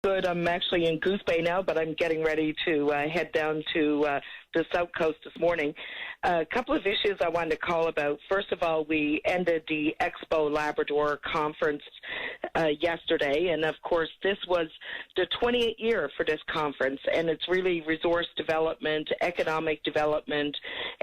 Good. I'm actually in Goose Bay now, but I'm getting ready to head down to the South Coast this morning. A couple of issues I wanted to call about. First of all, we ended the Expo Labrador conference yesterday, and of course this was the 28th year for this conference, and it's really resource development, economic development,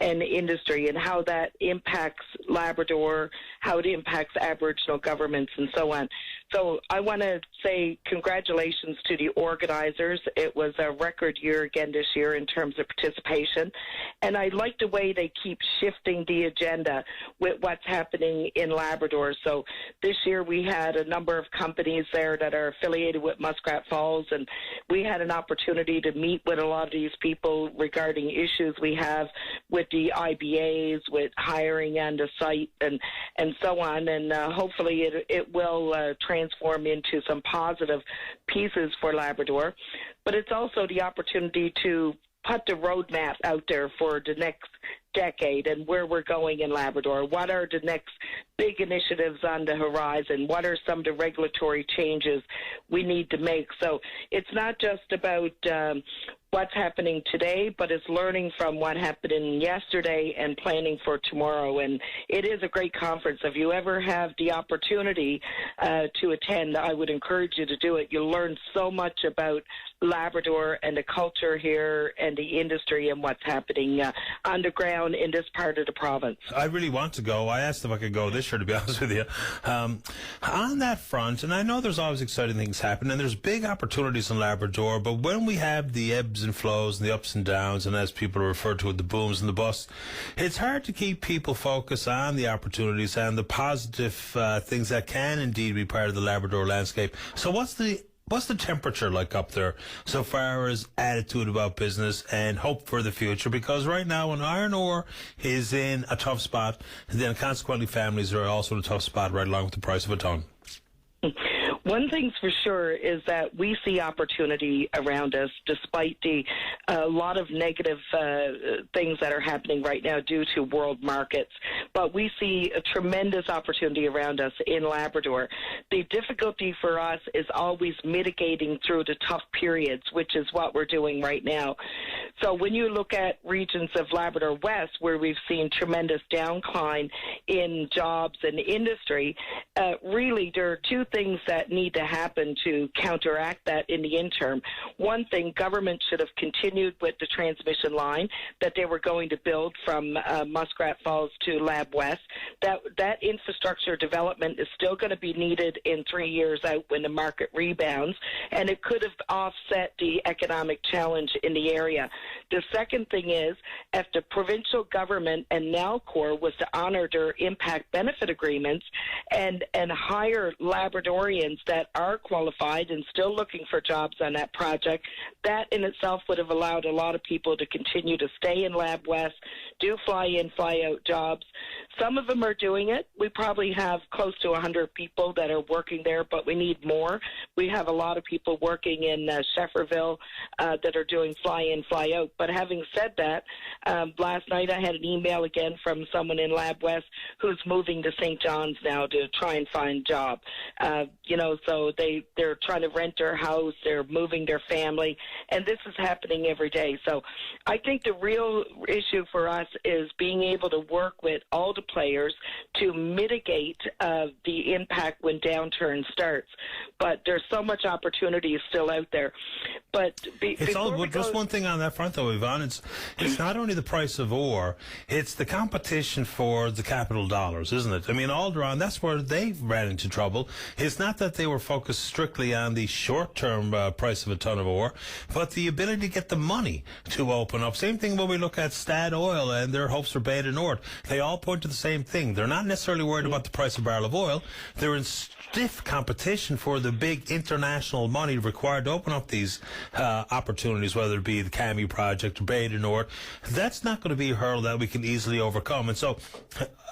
and industry, and how that impacts Labrador, how it impacts Aboriginal governments, and so on. So I want to say congratulations to the organizers. It was a record year again this year in terms of participation. And I like the way they keep shifting the agenda with what's happening in Labrador. So this year we had a number of companies there that are affiliated with Muskrat Falls, and we had an opportunity to meet with a lot of these people regarding issues we have with the IBAs, with hiring on the site, and so on. And hopefully it will transform into some positive pieces for Labrador. But it's also the opportunity to put the roadmap out there for the next decade and where we're going in Labrador. What are the next big initiatives on the horizon? What are some of the regulatory changes we need to make? So it's not just about what's happening today, but it's learning from what happened yesterday and planning for tomorrow. And it is a great conference. If you ever have the opportunity to attend, I would encourage you to do it. You'll learn so much about Labrador and the culture here and the industry and what's happening on the ground in this part of the province. I really want to go. I asked if I could go this year, to be honest with you. On that front, and I know there's always exciting things happening, and there's big opportunities in Labrador, but when we have the ebbs and flows and the ups and downs, and as people refer to it, the booms and the busts, it's hard to keep people focused on the opportunities and the positive things that can indeed be part of the Labrador landscape. So what's the temperature like up there so far as attitude about business and hope for the future? Because right now when iron ore is in a tough spot, then consequently families are also in a tough spot right along with the price of a ton. One thing's for sure is that we see opportunity around us despite the lot of negative things that are happening right now due to world markets. But we see a tremendous opportunity around us in Labrador. The difficulty for us is always mitigating through the tough periods, which is what we're doing right now. So when you look at regions of Labrador West, where we've seen tremendous downcline in jobs and industry, really there are two things that need to happen to counteract that in the interim. One thing, government should have continued with the transmission line that they were going to build from Muskrat Falls to Lab West. That infrastructure development is still going to be needed in 3 years out when the market rebounds, and it could have offset the economic challenge in the area. The second thing is, if the provincial government and NALCOR was to honor their impact benefit agreements and hire Labradorians that are qualified and still looking for jobs on that project, that in itself would have allowed a lot of people to continue to stay in Lab West, do fly-in, fly-out jobs. Some of them are doing it. We probably have close to 100 people that are working there, but we need more. We have a lot of people working in Shefferville that are doing fly-in, fly-out. But having said that, last night I had an email again from someone in Lab West who's moving to St. John's now to try and find a job. So they're trying to rent their house, they're moving their family, and this is happening every day. So I think the real issue for us is being able to work with all the players to mitigate the impact when downturn starts. But there's so much opportunity still out there. But just one thing on that front, though, Yvonne. It's not only the price of ore; it's the competition for the capital dollars, isn't it? I mean, Alderon, that's where they ran into trouble. It's not that they were focused strictly on the short-term price of a ton of ore, but the ability to get the money to open up. Same thing when we look at Stad Oil and their hopes for Bay du Nord. They all point to the same thing. They're not necessarily worried about the price of a barrel of oil. They're in stiff competition for the big international money required to open up these opportunities, whether it be the Camu project or Bay du Nord. That's not going to be a hurdle that we can easily overcome. And so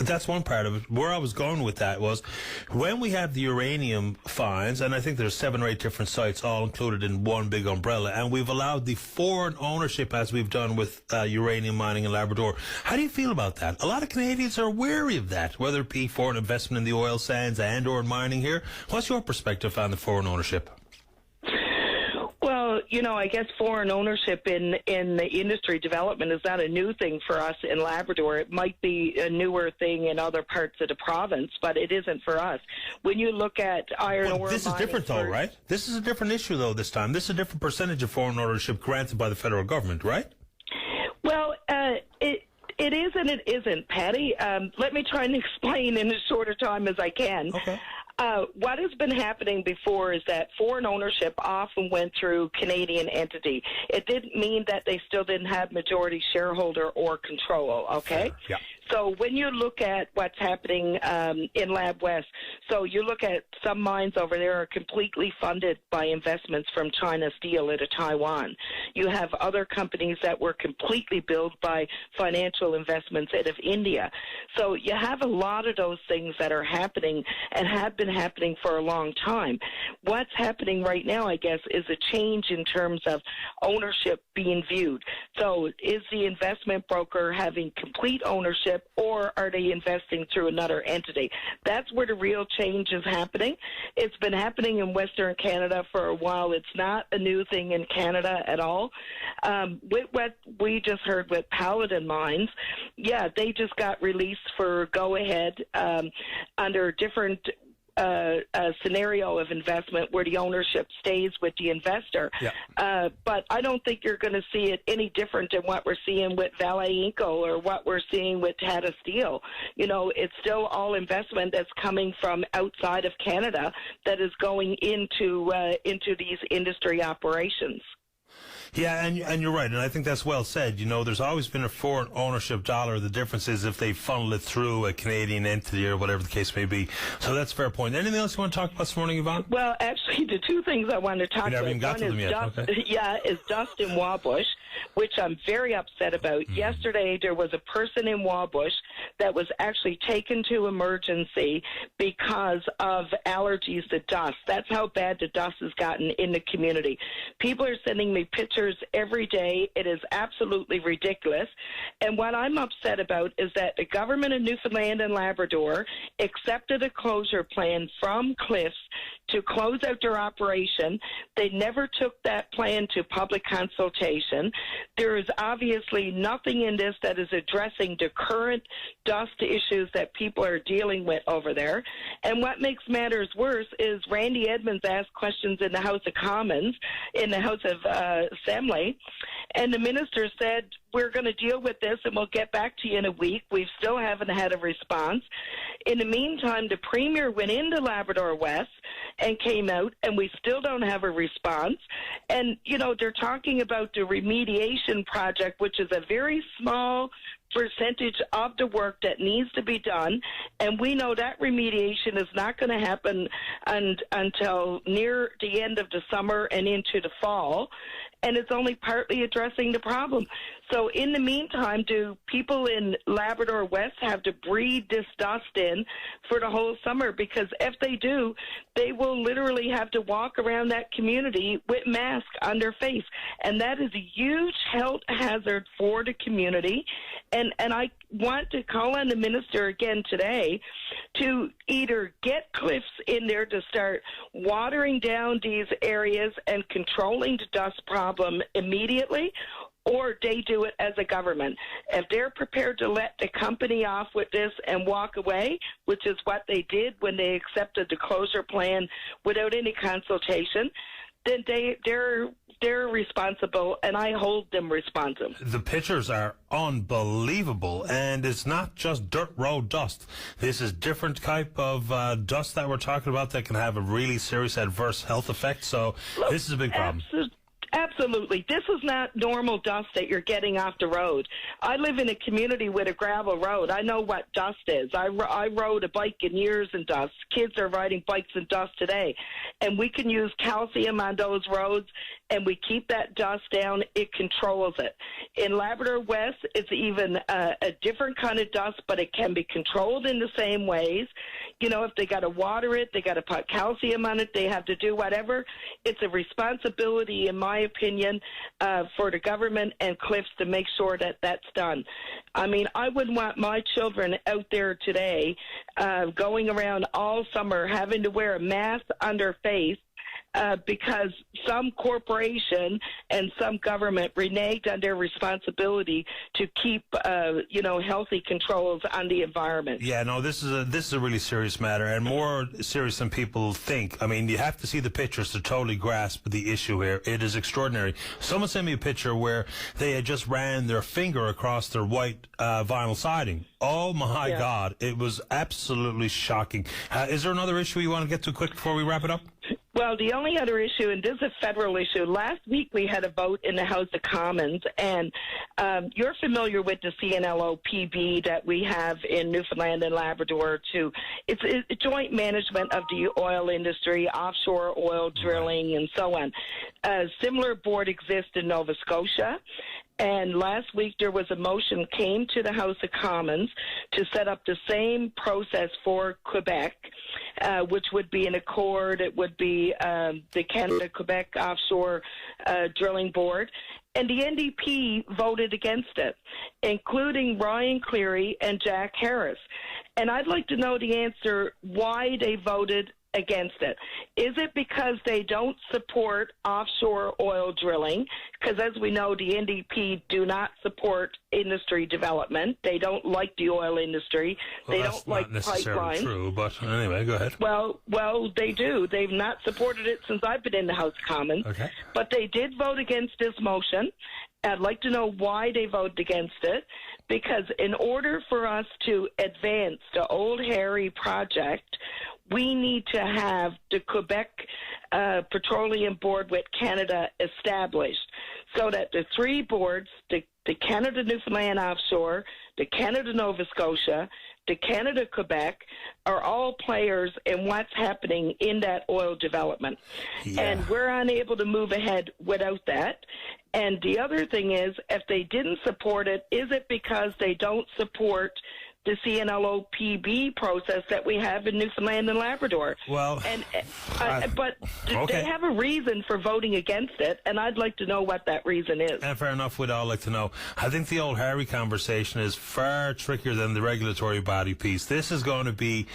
that's one part of it. Where I was going with that was when we have the uranium finds, and I think there's 7 or 8 different sites all included in one big umbrella, and we've allowed the foreign ownership as we've done with uranium mining in Labrador. How do you feel about that? A lot of Canadians are wary of that, whether it be foreign investment in the oil sands and or in mining here. What's your perspective on the foreign ownership? Well, I guess foreign ownership in the industry development is not a new thing for us in Labrador. It might be a newer thing in other parts of the province, but it isn't for us. When you look at iron ore, this is different, though, right? This is a different issue, though. This time, this is a different percentage of foreign ownership granted by the federal government, right? Well, it is and it isn't, Patty. Let me try and explain in as short a time as I can. Okay. What has been happening before is that foreign ownership often went through Canadian entity. It didn't mean that they still didn't have majority shareholder or control, okay? Yeah. So when you look at what's happening in Lab West, so you look at some mines over there are completely funded by investments from China Steel out of Taiwan. You have other companies that were completely built by financial investments out of India. So you have a lot of those things that are happening and have been happening for a long time. What's happening right now, I guess, is a change in terms of ownership being viewed. So is the investment broker having complete ownership, or are they investing through another entity? That's where the real change is happening. It's been happening in Western Canada for a while. It's not a new thing in Canada at all. With what we just heard with Paladin Mines, yeah, they just got released for go-ahead under different scenario of investment where the ownership stays with the investor. Yeah. But I don't think you're going to see it any different than what we're seeing with Valley-Goose or what we're seeing with Tata Steel. It's still all investment that's coming from outside of Canada that is going into these industry operations. Yeah, and you're right, and I think that's well said. There's always been a foreign ownership dollar. The difference is if they funnel it through a Canadian entity or whatever the case may be. So that's a fair point. Anything else you want to talk about this morning, Yvonne? Well, actually, the two things I want to talk about. One is dust in Wabush, which I'm very upset about. Mm-hmm. Yesterday, there was a person in Wabush that was actually taken to emergency because of allergies to dust. That's how bad the dust has gotten in the community. People are sending me pictures every day. It is absolutely ridiculous. And what I'm upset about is that the government of Newfoundland and Labrador accepted a closure plan from Cliffs to close out their operation. They never took that plan to public consultation. There is obviously nothing in this that is addressing the current dust issues that people are dealing with over there. And what makes matters worse is Randy Edmonds asked questions in the House of Commons, in the House of Assembly, and the minister said, we're going to deal with this and we'll get back to you in a week. We still haven't had a response. In the meantime, the Premier went into Labrador West and came out, and we still don't have a response. And, they're talking about the remediation project, which is a very small percentage of the work that needs to be done, and we know that remediation is not going to happen until near the end of the summer and into the fall, and it's only partly addressing the problem. So in the meantime, do people in Labrador West have to breathe this dust in for the whole summer? Because if they do, they will literally have to walk around that community with masks on their face. And that is a huge health hazard for the community. And I want to call on the minister again today to either get Cliffs in there to start watering down these areas and controlling the dust problem immediately, or they do it as a government. If they're prepared to let the company off with this and walk away, which is what they did when they accepted the closure plan without any consultation, then they're responsible, and I hold them responsible. The pictures are unbelievable, and it's not just dirt road dust. This is different type of dust that we're talking about that can have a really serious adverse health effect. So this is a big problem. Absolutely. This is not normal dust that you're getting off the road. I live in a community with a gravel road. I know what dust is. I rode a bike in years in dust. Kids are riding bikes in dust today. And we can use calcium on those roads, and we keep that dust down. It controls it. In Labrador West, it's even a different kind of dust, but it can be controlled in the same ways. If they got to water it, they got to put calcium on it, they have to do whatever. It's a responsibility, in my opinion, for the government and Cliffs to make sure that that's done. I mean, I wouldn't want my children out there today going around all summer having to wear a mask on their face because some corporation and some government reneged on their responsibility to keep, healthy controls on the environment. Yeah, no, this is a really serious matter, and more serious than people think. I mean, you have to see the pictures to totally grasp the issue here. It is extraordinary. Someone sent me a picture where they had just ran their finger across their white vinyl siding. Oh, my God. It was absolutely shocking. Is there another issue you want to get to quick before we wrap it up? Well, the only other issue, and this is a federal issue, last week we had a vote in the House of Commons, and you're familiar with the C-NLOPB that we have in Newfoundland and Labrador to, it's a joint management of the oil industry, offshore oil drilling, and so on. A similar board exists in Nova Scotia. And last week there was a motion came to the House of Commons to set up the same process for Quebec, which would be an accord. It would be the Canada-Quebec Offshore Drilling Board. And the NDP voted against it, including Ryan Cleary and Jack Harris. And I'd like to know the answer why they voted against it. Is it because they don't support offshore oil drilling? Because as we know, the NDP do not support industry development. They don't like the oil industry. Well, they don't like pipelines. That's not necessarily true, but anyway, go ahead. Well, they do. They've not supported it since I've been in the House of Commons. Okay. But they did vote against this motion. I'd like to know why they voted against it, because in order for us to advance the Old Harry project, we need to have the Quebec Petroleum Board with Canada established so that the three boards, the Canada-Newfoundland Offshore, the Canada-Nova Scotia, the Canada-Quebec, are all players in what's happening in that oil development. Yeah. And we're unable to move ahead without that. And the other thing is, if they didn't support it, is it because they don't support the C-NLOPB process that we have in Newfoundland and Labrador? Well, but okay. They have a reason for voting against it, and I'd like to know what that reason is. And fair enough, we'd all like to know. I think the old Harry conversation is far trickier than the regulatory body piece. This is going to be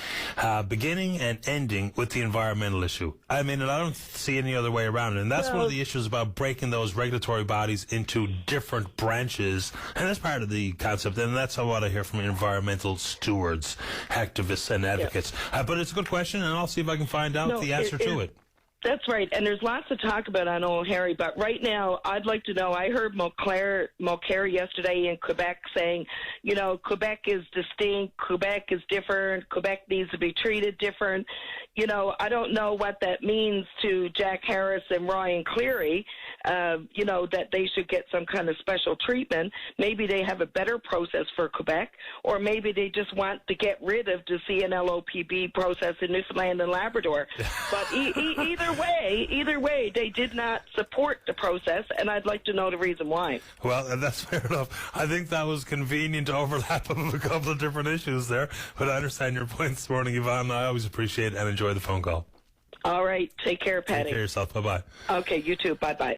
beginning and ending with the environmental issue. I mean, and I don't see any other way around it. And that's one of the issues about breaking those regulatory bodies into different branches. And that's part of the concept. And that's what I hear from environmental stewards, activists, and advocates. Yeah. But it's a good question, and I'll see if I can find out the answer to it. That's right, and there's lots to talk about on Old Harry, but right now I'd like to know, I heard Mulcair yesterday in Quebec saying, Quebec is distinct, Quebec is different, Quebec needs to be treated different. I don't know what that means to Jack Harris and Ryan Cleary, that they should get some kind of special treatment. Maybe they have a better process for Quebec, or maybe they just want to get rid of the C-NLOPB process in Newfoundland and Labrador. But either way, they did not support the process, and I'd like to know the reason why. Well, that's fair enough. I think that was convenient overlap of a couple of different issues there, but I understand your point this morning, Yvonne. I always appreciate and enjoy the phone call. All right. Take care, Patty. Take care of yourself. Bye-bye. Okay, you too. Bye-bye.